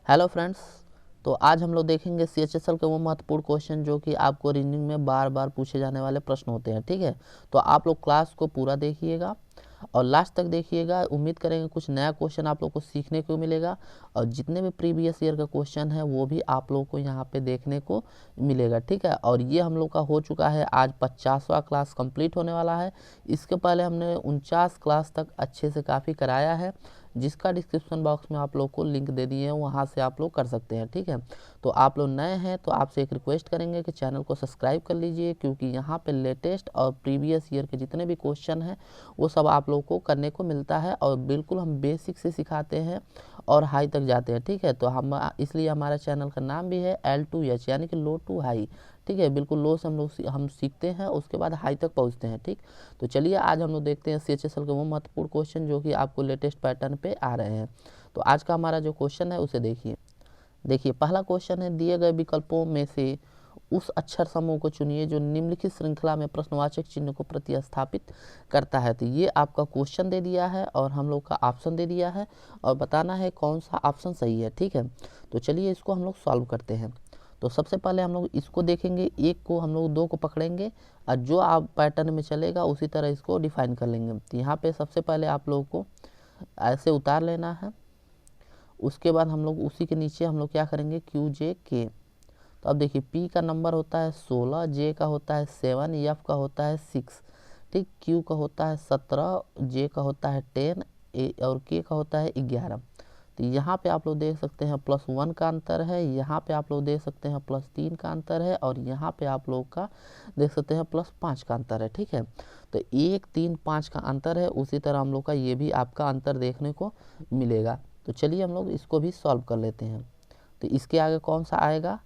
Hello friends, तो आज हम लोग देखेंगे सीएचएसएल के वो महत्वपूर्ण क्वेश्चन जो कि आपको रीजनिंग में बार बार पूछे जाने वाले प्रश्न होते हैं। ठीक है, तो आप लोग क्लास को पूरा देखिएगा और लास्ट तक देखिएगा। उम्मीद करेंगे कुछ नया क्वेश्चन आप लोग को सीखने को मिलेगा और जितने भी प्रीवियस ईयर का क्वेश्चन है वो भी आप लोग को यहाँ पे देखने को मिलेगा। ठीक है, और ये हम लोग का हो चुका है, आज 50वां क्लास कंप्लीट होने वाला है। इसके पहले हमने 49 क्लास तक अच्छे से काफ़ी कराया है, जिसका डिस्क्रिप्शन बॉक्स में आप लोग को लिंक दे दिए हैं, वहाँ से आप लोग कर सकते हैं। ठीक है, तो आप लोग नए हैं तो आपसे एक रिक्वेस्ट करेंगे कि चैनल को सब्सक्राइब कर लीजिए, क्योंकि यहाँ पे लेटेस्ट और प्रीवियस ईयर के जितने भी क्वेश्चन हैं वो सब आप लोग को करने को मिलता है और बिल्कुल हम बेसिक से सिखाते हैं और हाई तक जाते हैं। ठीक है, तो हम इसलिए हमारा चैनल का नाम भी है L2H, यानी कि लो टू हाई। ठीक है, बिल्कुल लो से हम सीखते हैं, उसके बाद हाई तक पहुंचते हैं। ठीक, तो चलिए आज हम लोग देखते हैं सीएचएसएल के वो महत्वपूर्ण क्वेश्चन जो कि आपको लेटेस्ट पैटर्न पे आ रहे हैं। तो आज का हमारा जो क्वेश्चन है उसे देखिए पहला क्वेश्चन है, दिए गए विकल्पों में से उस अक्षर समूह को चुनिए जो निम्नलिखित श्रृंखला में प्रश्नवाचक चिन्ह को प्रतिस्थापित करता है। तो ये आपका क्वेश्चन दे दिया है और हम लोग का ऑप्शन दे दिया है और बताना है कौन सा ऑप्शन सही है। ठीक है, तो चलिए इसको हम लोग सॉल्व करते हैं। तो सबसे पहले हम लोग इसको देखेंगे, एक को हम लोग दो को पकड़ेंगे और जो आप पैटर्न में चलेगा उसी तरह इसको डिफाइन कर लेंगे। तो यहाँ पे सबसे पहले आप लोगों को ऐसे उतार लेना है, उसके बाद हम लोग उसी के नीचे हम लोग क्या करेंगे, क्यू जे के। तो अब देखिए पी का नंबर होता है 16, जे का होता है 7, एफ का होता है 6, ठीक, क्यू का होता है 17, जे का होता है 10 और के का होता है 11। तो यहाँ पे आप लोग देख सकते हैं +1 का अंतर है, यहाँ पे आप लोग देख सकते हैं +3 का अंतर है और यहाँ पे आप लोग का देख सकते हैं +5 का अंतर है। ठीक है, तो 1, 3, 5 का अंतर है, उसी तरह हम लोग का ये भी आपका अंतर देखने को मिलेगा। तो चलिए हम लोग इसको भी सॉल्व कर लेते हैं। तो इसके आगे कौन सा आएगा,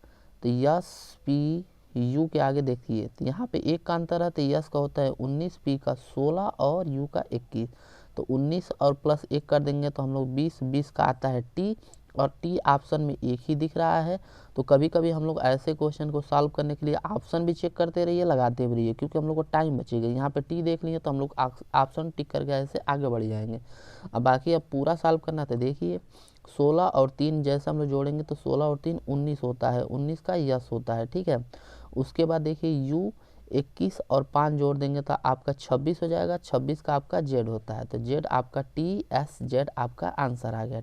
तो यस पी यू के आगे देखिए, तो यहाँ पे 1 का अंतर है, तो यस का होता है 19, पी का 16 और यू का 21। तो 19 और +1 कर देंगे तो हम लोग 20, 20 का आता है टी और टी ऑप्शन में एक ही दिख रहा है। तो कभी कभी हम लोग ऐसे क्वेश्चन को सॉल्व करने के लिए ऑप्शन भी चेक करते रहिए, लगाते भी रहिए, क्योंकि हम लोग को टाइम बचेगा। यहाँ पे टी देख लिए तो हम लोग ऑप्शन टिक करके ऐसे आगे बढ़ जाएंगे। अब बाकी अब पूरा सॉल्व करना, तो देखिए 16 और 3 जैसे हम लोग जोड़ेंगे तो 16 और 3 19 होता है, 19 का यस होता है। ठीक है, उसके बाद देखिए यू 21 और 5 जोड़ देंगे तो आपका 26 हो जाएगा, 26 का आपका जेड होता है। तो जेड आपका TSZ आपका आंसर आ गया।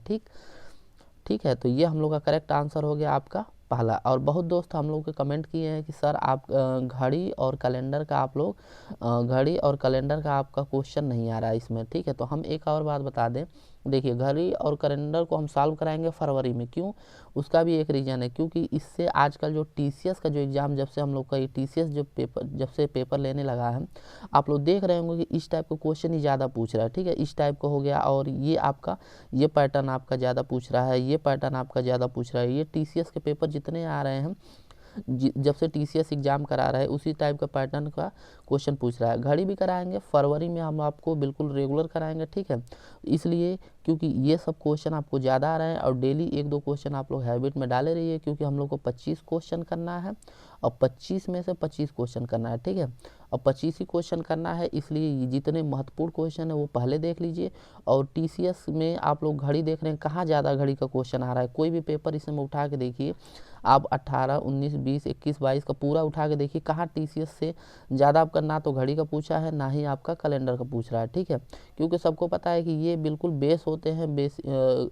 ठीक है, तो ये हम लोग का करेक्ट आंसर हो गया आपका पहला। और बहुत दोस्त हम लोग के कमेंट किए हैं कि सर आप घड़ी और कैलेंडर का आपका क्वेश्चन नहीं आ रहा है इसमें। ठीक है, तो हम एक और बात बता दें, देखिए घड़ी और कैलेंडर को हम सॉल्व कराएंगे फरवरी में। क्यों, उसका भी एक रीज़न है, क्योंकि इससे आजकल जो TCS का जो एग्ज़ाम, जब से हम लोग का ये TCS जब से पेपर लेने लगा है, आप लोग देख रहे होंगे कि इस टाइप का क्वेश्चन ही ज़्यादा पूछ रहा है। ठीक है, इस टाइप का हो गया और ये पैटर्न आपका ज़्यादा पूछ रहा है, ये पैटर्न आपका ज़्यादा पूछ रहा है। ये TCS के पेपर जितने आ रहे हैं, जब से TCS एग्ज़ाम करा रहा है, उसी टाइप का पैटर्न का क्वेश्चन पूछ रहा है। घड़ी भी कराएंगे फरवरी में, हम आपको बिल्कुल रेगुलर कराएंगे। ठीक है, इसलिए क्योंकि ये सब क्वेश्चन आपको ज़्यादा आ रहे हैं और डेली 1-2 क्वेश्चन आप लोग हैबिट में डाले रहिए, क्योंकि हम लोग को 25 क्वेश्चन करना है और 25 में से 25 क्वेश्चन करना है। ठीक है, और 25 ही क्वेश्चन करना है, इसलिए जितने महत्वपूर्ण क्वेश्चन है वो पहले देख लीजिए। और TCS में आप लोग घड़ी देख रहे हैं, कहाँ ज़्यादा घड़ी का क्वेश्चन आ रहा है, कोई भी पेपर इसमें उठा के देखिए आप 18, 19, 20, 21, 22 का पूरा उठा के देखिए, कहाँ TCS से ज़्यादा आपका ना तो घड़ी का पूछा है ना ही आपका कैलेंडर का पूछ रहा है। ठीक है, क्योंकि सबको पता है कि ये बिल्कुल बेस होते हैं,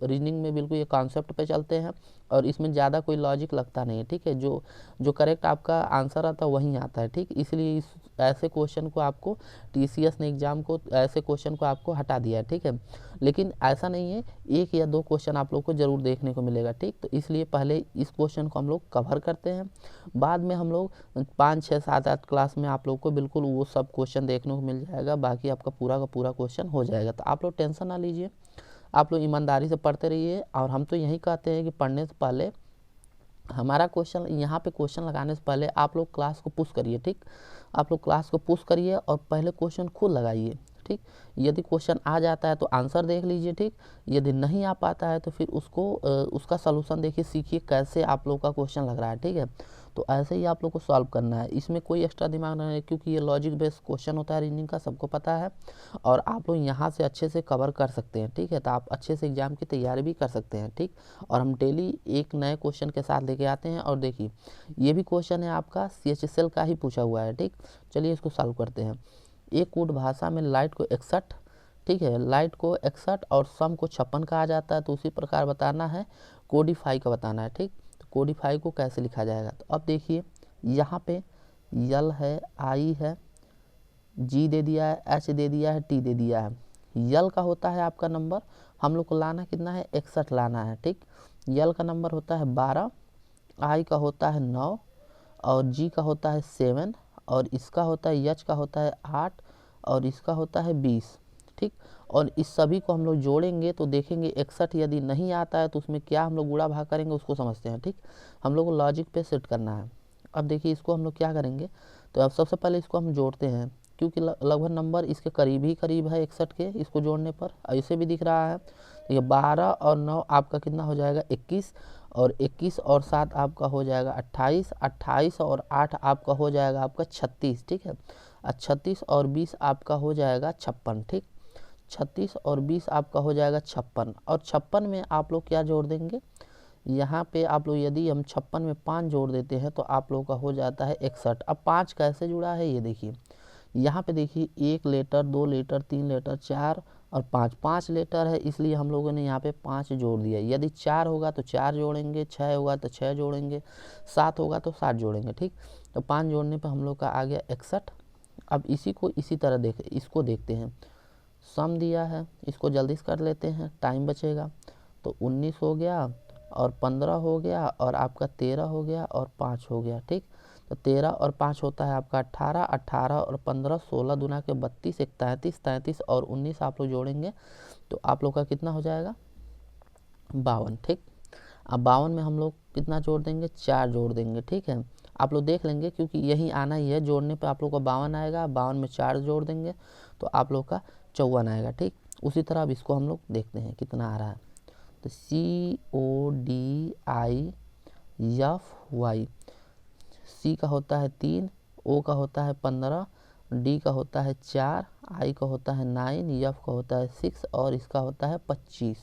रीजनिंग में बिल्कुल ये कॉन्सेप्ट पे चलते हैं और इसमें ज़्यादा कोई लॉजिक लगता नहीं है। ठीक है, जो करेक्ट आपका आंसर आता है वहीं आता है। ठीक, इसलिए ऐसे क्वेश्चन को आपको TCS ने एग्ज़ाम को ऐसे क्वेश्चन को आपको हटा दिया है। ठीक है, लेकिन ऐसा नहीं है, 1 या 2 क्वेश्चन आप लोग को ज़रूर देखने को मिलेगा। ठीक, तो इसलिए पहले इस क्वेश्चन को हम लोग कवर करते हैं, बाद में हम लोग 5, 6, 7, 8 क्लास में आप लोग को बिल्कुल वो सब क्वेश्चन देखने को मिल जाएगा, बाकी आपका पूरा का पूरा क्वेश्चन हो जाएगा। तो आप लोग टेंशन ना लीजिए, आप लोग ईमानदारी से पढ़ते रहिए। और हम तो यही कहते हैं कि पढ़ने से पहले हमारा क्वेश्चन यहाँ पे क्वेश्चन लगाने से पहले आप लोग क्लास को पुश करिए। ठीक, आप लोग क्लास को पुश करिए और पहले क्वेश्चन खुद लगाइए। ठीक। यदि क्वेश्चन आ जाता है तो आंसर देख लीजिए, ठीक। यदि नहीं आ पाता है तो फिर उसको उसका सलूशन देखिए, सीखिए कैसे आप लोग का क्वेश्चन लग रहा है, ठीक है। तो ऐसे ही आप लोग को सॉल्व करना है, इसमें कोई एक्स्ट्रा दिमाग नहीं है, क्योंकि ये लॉजिक बेस्ड क्वेश्चन होता है रीजनिंग का, सबको पता है। और आप लोग यहाँ से अच्छे से कवर कर सकते हैं, ठीक है। तो आप अच्छे से एग्जाम की तैयारी भी कर सकते हैं, ठीक। और हम डेली एक नए क्वेश्चन के साथ लेके आते हैं। और देखिए ये भी क्वेश्चन है आपका CHSL का ही पूछा हुआ है, ठीक। चलिए इसको सॉल्व करते हैं। एक कूट भाषा में लाइट को 61, ठीक है, लाइट को 61 और सम को 56 कहा जाता है। तो उसी प्रकार बताना है, कोडिफाई का बताना है, ठीक। तो कोडिफाई को कैसे लिखा जाएगा, तो अब देखिए यहाँ पे यल है, आई है, जी दे दिया है, एच दे दिया है, टी दे दिया है। यल का होता है आपका नंबर, हम लोग को लाना कितना है, 61 लाना है, ठीक। यल का नंबर होता है 12, आई का होता है 9 और जी का होता है 7 और इसका होता है, एच का होता है 8 और इसका होता है 20, ठीक। और इस सभी को हम लोग जोड़ेंगे तो देखेंगे 61 यदि नहीं आता है तो उसमें क्या हम लोग गुणा भाग करेंगे उसको समझते हैं, ठीक। हम लोग को लॉजिक पे सेट करना है। अब देखिए इसको हम लोग क्या करेंगे, तो अब सबसे पहले इसको हम जोड़ते हैं, क्योंकि लगभग नंबर इसके करीब ही करीब है 61 के, इसको जोड़ने पर ऐसे भी दिख रहा है। तो ये 12 और 9 आपका कितना हो जाएगा, 21 और 21 और 7 आपका हो जाएगा 28, 28 और 8 आपका हो जाएगा आपका 36, ठीक है। 36 और 20 आपका हो जाएगा 56, ठीक। 36 और 20 आपका हो जाएगा 56 और 56 में आप लोग क्या जोड़ देंगे, यहाँ पे आप लोग यदि हम 56 में 5 जोड़ देते हैं तो आप लोगों का हो जाता है 61। अब 5 कैसे जुड़ा है ये देखिए, यहाँ पे देखिए 1 लेटर, 2 लेटर, 3 लेटर, 4 और 5 लेटर है, इसलिए हम लोगों ने यहाँ पे 5 जोड़ दिया। यदि 4 होगा तो 4 जोड़ेंगे, 6 होगा तो 6 जोड़ेंगे, 7 होगा तो 7 जोड़ेंगे, ठीक। तो 5 जोड़ने पे हम लोग का आ गया 61। अब इसी को इसी तरह इसको देखते हैं, सम दिया है, इसको जल्दी से कर लेते हैं, टाइम बचेगा। तो 19 हो गया और 15 हो गया और आपका 13 हो गया और 5 हो गया, ठीक। तो 13 और 5 होता है आपका 18, 18 और 15 16 दूना के 32, 33, 33 और 19 आप लोग जोड़ेंगे तो आप लोग का कितना हो जाएगा, 52, ठीक। अब 52 में हम लोग कितना जोड़ देंगे, 4 जोड़ देंगे, ठीक है। आप लोग देख लेंगे क्योंकि यही आना ही है, जोड़ने पे आप लोग का 52 आएगा, 52 में 4 जोड़ देंगे तो आप लोग का 54 आएगा, ठीक। उसी तरह अब इसको हम लोग देखते हैं कितना आ रहा है। तो CODIFY, सी का होता है 3, ओ का होता है 15, डी का होता है 4, आई का होता है 9, एफ का होता है 6 और इसका होता है 25,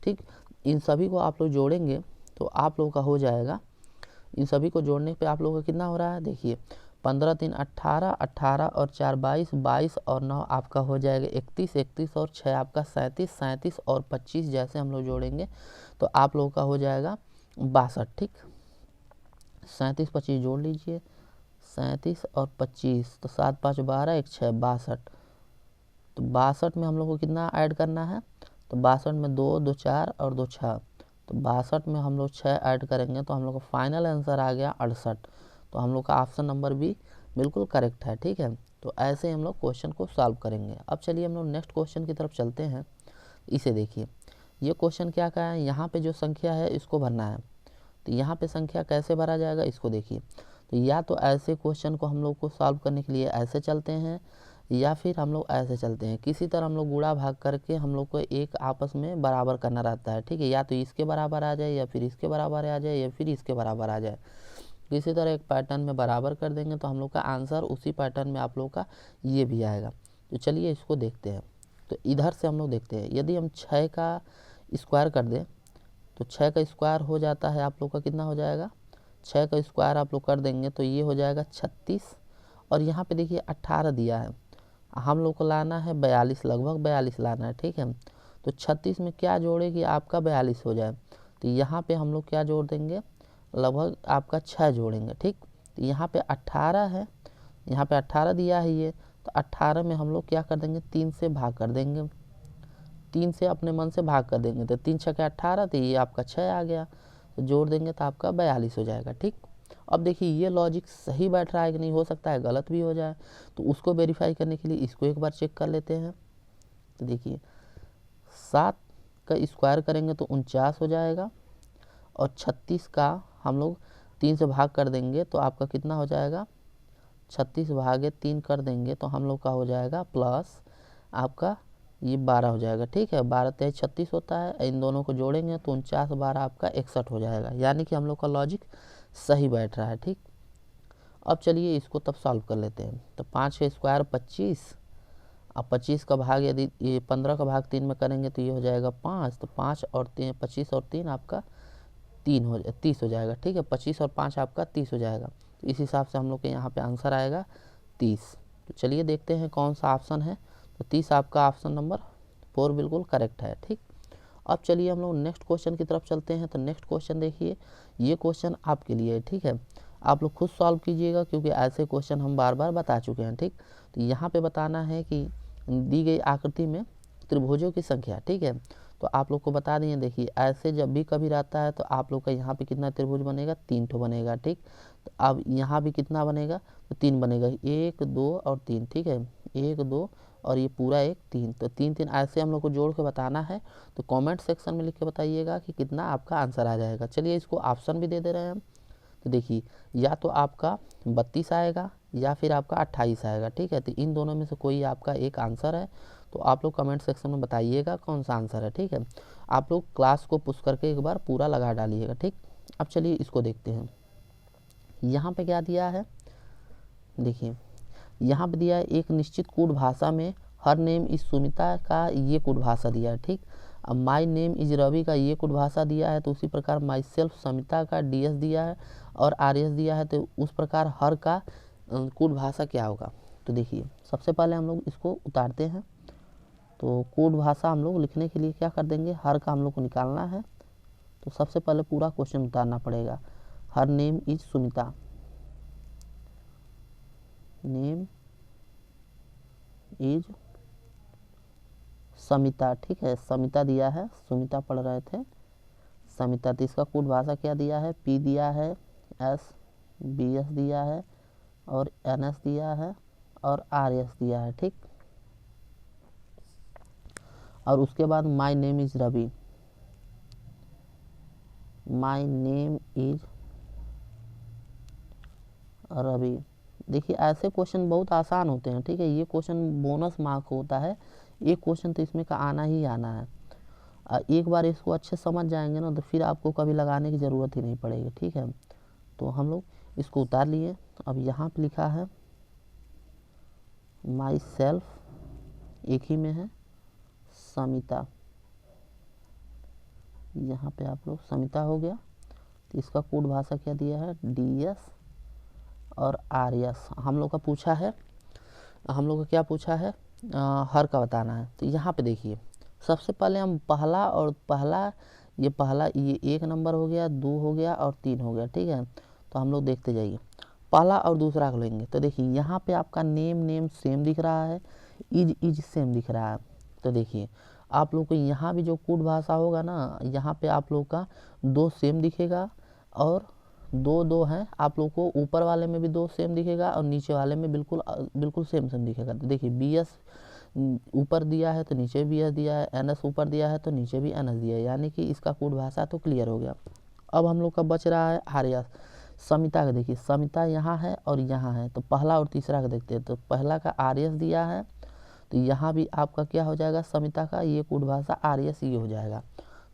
ठीक। इन सभी को आप लोग जोड़ेंगे तो आप लोगों का हो जाएगा, इन सभी को जोड़ने पे आप लोगों का कितना हो रहा है, देखिए 15 3 18, 18 और 4 22, 22 और 9 आपका हो जाएगा 31, 31 और 6 आपका 37, 37 और 25 जैसे हम लोग जोड़ेंगे तो आप लोगों का हो जाएगा 62, ठीक। 37 25 जोड़ लीजिए, 37 और 25 तो 7 5 12 1 6 62। तो 62 में हम लोग को कितना ऐड करना है, तो 62 में 2 2 4 और 2 6, तो 62 में हम लोग 6 ऐड करेंगे तो हम लोग का फाइनल आंसर आ गया 68। तो हम लोग का ऑप्शन नंबर भी बिल्कुल करेक्ट है, ठीक है। तो ऐसे हम लोग क्वेश्चन को सॉल्व करेंगे। अब चलिए हम लोग नेक्स्ट क्वेश्चन की तरफ चलते हैं। इसे देखिए, ये क्वेश्चन क्या कहा है, यहाँ पे जो संख्या है इसको भरना है। तो यहाँ पे संख्या कैसे भरा जाएगा इसको देखिए, तो या तो ऐसे क्वेश्चन को हम लोग को सॉल्व करने के लिए ऐसे चलते हैं या फिर हम लोग ऐसे चलते हैं, किसी तरह हम लोग गुणा भाग करके हम लोग को एक आपस में बराबर करना रहता है, ठीक है। या तो इसके बराबर आ जाए या फिर इसके बराबर आ जाए या फिर इसके बराबर आ जाए, किसी तरह एक पैटर्न में बराबर कर देंगे तो हम लोग का आंसर उसी पैटर्न में आप लोग का ये भी आएगा। तो चलिए इसको देखते हैं। तो इधर से हम लोग देखते हैं, यदि हम 6 का स्क्वायर कर दें तो 6 का स्क्वायर हो जाता है आप लोग का कितना हो जाएगा, 6 का स्क्वायर आप लोग कर देंगे तो ये हो जाएगा 36 और यहाँ पे देखिए 18 दिया है, हम लोग को लाना है 42, लगभग 42 लाना है, ठीक है। तो 36 में क्या जोड़े कि आपका 42 हो जाए, तो यहाँ पे हम लोग क्या जोड़ देंगे, लगभग आपका 6 जोड़ेंगे, ठीक। तो यहाँ पे 18 है, यहाँ पे 18 दिया है ये, तो 18 में हम लोग क्या कर देंगे, 3 से भाग कर देंगे, 3 से अपने मन से भाग कर देंगे तो 3 6 18, तो ये आपका 6 आ गया, तो जोड़ देंगे तो आपका 42 हो जाएगा, ठीक। अब देखिए ये लॉजिक सही बैठ रहा है कि नहीं, हो सकता है गलत भी हो जाए, तो उसको वेरीफाई करने के लिए इसको एक बार चेक कर लेते हैं। तो देखिए 7 का स्क्वायर करेंगे तो 49 हो जाएगा और 36 का हम लोग 3 से भाग कर देंगे तो आपका कितना हो जाएगा, 36 भागे 3 कर देंगे तो हम लोग का हो जाएगा प्लस आपका ये 12 हो जाएगा। ठीक है, 12 तेईस 36 होता है, इन दोनों को जोड़ेंगे तो 49 12 आपका 61 हो जाएगा, यानी कि हम लोग का लॉजिक सही बैठ रहा है। ठीक, अब चलिए इसको तब सॉल्व कर लेते हैं। तो 5 का स्क्वायर 25, अब 25 का भाग यदि ये 15 का भाग 3 में करेंगे तो ये हो जाएगा 5, तो 5 और 3 25 और 3 आपका 30 हो जाएगा। ठीक है, 25 और 5 आपका 30 हो जाएगा। तो इस हिसाब से हम लोग के यहाँ पे आंसर आएगा 30। तो चलिए देखते हैं कौन सा ऑप्शन है। तो 30 आपका ऑप्शन नंबर 4 बिल्कुल करेक्ट है। ठीक, अब चलिए हम लोग नेक्स्ट क्वेश्चन की तरफ चलते हैं। तो नेक्स्ट क्वेश्चन देखिए, ये क्वेश्चन आपके लिए है। ठीक है, आप लोग खुद सॉल्व कीजिएगा क्योंकि ऐसे क्वेश्चन हम बार बार बता चुके हैं। ठीक, तो यहाँ पे बताना है कि दी गई आकृति में त्रिभुजों की संख्या। ठीक है, तो आप लोग को बता दिए, देखिए ऐसे जब भी कभी रहता है तो आप लोग का यहाँ पे कितना त्रिभुज बनेगा, 3 ठो बनेगा। ठीक, तो अब यहाँ भी कितना बनेगा, तो 3 बनेगा, 1 2 और 3। ठीक है, 1 2 और ये पूरा 1 3, तो 3 3 ऐसे हम लोग को जोड़ के बताना है। तो कमेंट सेक्शन में लिख के बताइएगा कि कितना आपका आंसर आ जाएगा। चलिए इसको ऑप्शन भी दे दे रहे हैं हम। तो देखिए या तो आपका 32 आएगा या फिर आपका 28 आएगा। ठीक है, तो इन दोनों में से कोई आपका एक आंसर है। तो आप लोग कमेंट सेक्शन में बताइएगा कौन सा आंसर है। ठीक है, आप लोग क्लास को पुश करके एक बार पूरा लगा डालिएगा। ठीक, अब चलिए इसको देखते हैं। यहाँ पे क्या दिया है, देखिए यहाँ पे दिया है एक निश्चित कूट भाषा में हर नेम इज सुमिता का ये कूट भाषा दिया है। ठीक, अब माई नेम इज रवि का ये कूट भाषा दिया है। तो उसी प्रकार माई सेल्फ समिता का DS दिया है और RS दिया है। तो उस प्रकार हर का कूट भाषा क्या होगा। तो देखिए सबसे पहले हम लोग इसको उतारते हैं। तो कूट भाषा हम लोग लिखने के लिए क्या कर देंगे, हर का हम लोग को निकालना है। तो सबसे पहले पूरा क्वेश्चन उतारना पड़ेगा। Her name is Sumita, name is Samita. ठीक है, समिता दिया है, सुमिता पढ़ रहे थे, समिता। तो इसका कूट भाषा क्या दिया है, P दिया है, S BS दिया है और NS दिया है और RS दिया है। ठीक, और उसके बाद my name is Ravi, my name is Ravi. देखिए ऐसे क्वेश्चन बहुत आसान होते हैं। ठीक है, ये क्वेश्चन बोनस मार्क होता है, एक क्वेश्चन तो इसमें का आना ही आना है। एक बार इसको अच्छे समझ जाएंगे ना तो फिर आपको कभी लगाने की ज़रूरत ही नहीं पड़ेगी। ठीक है, तो हम लोग इसको उतार लिए। अब यहाँ पे लिखा है माई सेल्फ, एक ही में है, समिता। यहाँ पे आप लोग समिता हो गया। तो इसका कूट भाषा क्या दिया है, DS और RS। हम लोग का पूछा है, हम लोग का क्या पूछा है, हर का बताना है। तो यहाँ पे देखिए सबसे पहले हम पहला ये 1 नंबर हो गया, 2 हो गया और 3 हो गया। ठीक है, तो हम लोग देखते जाइए, पहला और दूसरा को लेंगे। तो देखिए यहाँ पे आपका नेम सेम दिख रहा है, इज सेम दिख रहा है। तो देखिए आप लोग को यहाँ भी जो कूट भाषा होगा ना, यहाँ पे आप लोग का 2 सेम दिखेगा और 2 हैं। आप लोग को ऊपर वाले में भी 2 सेम दिखेगा और नीचे वाले में बिल्कुल सेम दिखेगा। तो देखिए BS ऊपर दिया है तो नीचे BS दिया है, NS ऊपर दिया है तो नीचे भी NS दिया है, यानी कि इसका कूट भाषा तो क्लियर हो गया। अब हम लोग का बच रहा है RS, समिता का। देखिए समिता यहाँ है और यहाँ है, तो पहला और तीसरा का देखते हैं। तो पहला का RS दिया है, तो यहाँ भी आपका क्या हो जाएगा, समिता का ये कूट भाषा RS ये हो जाएगा।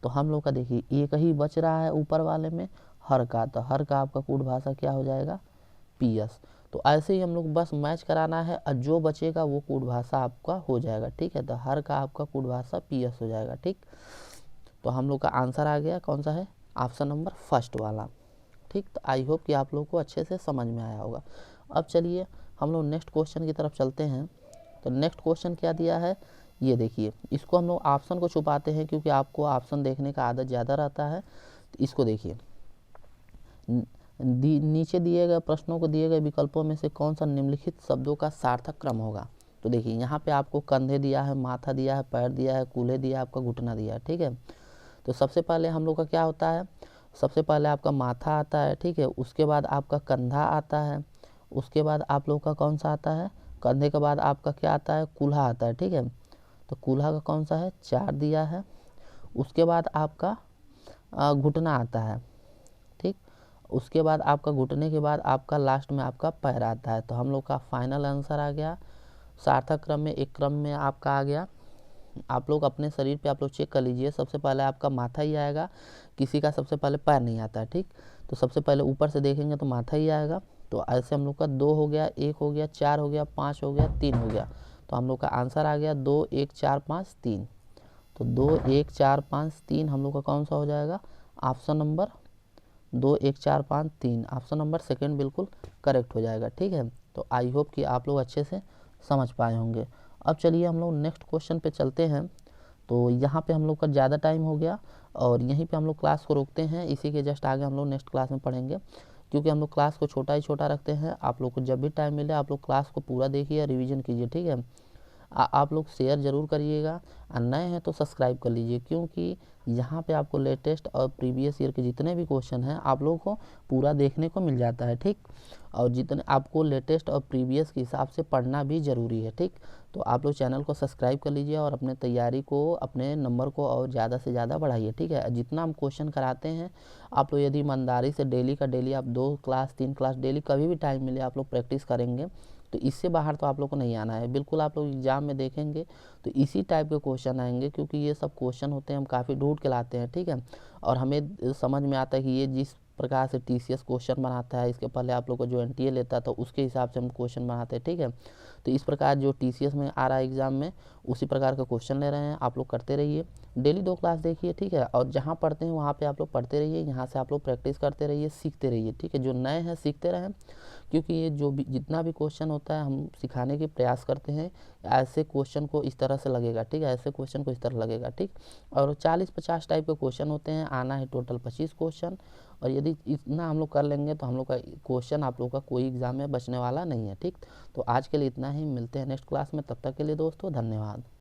तो हम लोग का देखिए एक ही बच रहा है ऊपर वाले में, हर का। तो हर का आपका कूट भाषा क्या हो जाएगा, PS। तो ऐसे ही हम लोग बस मैच कराना है और जो बचेगा वो कूट भाषा आपका हो जाएगा। ठीक है, तो हर का आपका कूट भाषा PS हो जाएगा। ठीक, तो हम लोग का आंसर आ गया कौन सा है, ऑप्शन नंबर फर्स्ट वाला। ठीक, तो आई होप कि आप लोग को अच्छे से समझ में आया होगा। अब चलिए हम लोग नेक्स्ट क्वेश्चन की तरफ चलते हैं। तो नेक्स्ट क्वेश्चन क्या दिया है, ये देखिए, इसको हम लोग ऑप्शन को छुपाते हैं क्योंकि आपको ऑप्शन देखने का आदत ज़्यादा रहता है। तो इसको देखिए, नीचे दिए गए प्रश्नों को दिए गए विकल्पों में से कौन सा निम्नलिखित शब्दों का सार्थक क्रम होगा। तो देखिए यहाँ पे आपको कंधे दिया है, माथा दिया है, पैर दिया है, कूल्हे दिया है, आपका घुटना दिया है। ठीक है, तो सबसे पहले हम लोग का क्या होता है, सबसे पहले आपका माथा आता है। ठीक है, उसके बाद आपका कंधा आता है, उसके बाद आप लोग का कौन सा आता है, कंधे के बाद आपका क्या आता है, कूल्हा आता है। ठीक है, तो कूल्हा का कौन सा है, 4 दिया है। उसके बाद आपका घुटना आता है। ठीक, उसके बाद आपका घुटने के बाद आपका लास्ट में आपका पैर आता है। तो हम लोग का फाइनल आंसर आ गया सार्थक क्रम में एक क्रम में आपका आ गया। आप लोग अपने शरीर पे आप लोग चेक कर लीजिए, सबसे पहले आपका माथा ही आएगा, किसी का सबसे पहले पैर नहीं आता है, ठीक। तो सबसे पहले ऊपर से देखेंगे तो माथा ही आएगा। तो ऐसे हम लोग का 2 हो गया, 1 हो गया, 4 हो गया, 5 हो गया, 3 हो गया। तो हम लोग का आंसर आ गया 2 1 4 5 3। तो 2 1 4 5 3 हम लोग का कौन सा हो जाएगा, option number 2 1 4 5 3, option number second बिल्कुल करेक्ट हो जाएगा, ठीक है। तो आई होप कि आप लोग अच्छे से समझ पाए होंगे। अब चलिए हम लोग नेक्स्ट क्वेश्चन पे चलते हैं। तो यहाँ पे हम लोग का ज़्यादा टाइम हो गया और यहीं पे हम लोग क्लास को रोकते हैं, इसी के जस्ट आगे हम लोग नेक्स्ट क्लास में पढ़ेंगे, क्योंकि हम लोग क्लास को छोटा ही छोटा रखते हैं। आप लोग को जब भी टाइम मिले आप लोग क्लास को पूरा देखिए, रिवीजन कीजिए, ठीक है। आप लोग शेयर ज़रूर करिएगा और नए हैं तो सब्सक्राइब कर लीजिए, क्योंकि यहाँ पे आपको लेटेस्ट और प्रीवियस ईयर के जितने भी क्वेश्चन हैं आप लोगों को पूरा देखने को मिल जाता है, ठीक। और जितने आपको लेटेस्ट और प्रीवियस के हिसाब से पढ़ना भी ज़रूरी है, ठीक। तो आप लोग चैनल को सब्सक्राइब कर लीजिए और अपने तैयारी को, अपने नंबर को और ज़्यादा से ज़्यादा बढ़ाइए, ठीक है। जितना हम क्वेश्चन कराते हैं आप लोग यदि ईमानदारी से डेली का डेली आप 2 क्लास 3 क्लास डेली कभी भी टाइम मिले आप लोग प्रैक्टिस करेंगे तो इससे बाहर तो आप लोग को नहीं आना है। बिल्कुल आप लोग एग्जाम में देखेंगे तो इसी टाइप के क्वेश्चन आएंगे, क्योंकि ये सब क्वेश्चन होते हैं हम काफ़ी ढूंढ के लाते हैं, ठीक है। और हमें समझ में आता है कि ये जिस प्रकार से टीसीएस क्वेश्चन बनाता है, इसके पहले आप लोग को जो एनटीए लेता है तो उसके हिसाब से हम क्वेश्चन बनाते हैं, ठीक है। तो इस प्रकार जो टीसीएस में आ रहा है एग्जाम में उसी प्रकार का क्वेश्चन ले रहे हैं, आप लोग करते रहिए, डेली 2 क्लास देखिए, ठीक है। और जहाँ पढ़ते हैं वहाँ पे आप लोग पढ़ते रहिए, यहाँ से आप लोग प्रैक्टिस करते रहिए, सीखते रहिए, ठीक है। जो नए हैं सीखते रहें, क्योंकि ये जो भी जितना भी क्वेश्चन होता है हम सिखाने के प्रयास करते हैं, ऐसे क्वेश्चन को इस तरह से लगेगा, ठीक है, ऐसे क्वेश्चन को इस तरह लगेगा, ठीक। और 40-50 टाइप के क्वेश्चन होते हैं, आना है टोटल 25 क्वेश्चन। और यदि इतना हम लोग कर लेंगे तो हम लोग का क्वेश्चन आप लोग का कोई एग्जाम में बचने वाला नहीं है, ठीक। तो आज के लिए इतना ही, मिलते हैं नेक्स्ट क्लास में, तब तक के लिए दोस्तों धन्यवाद।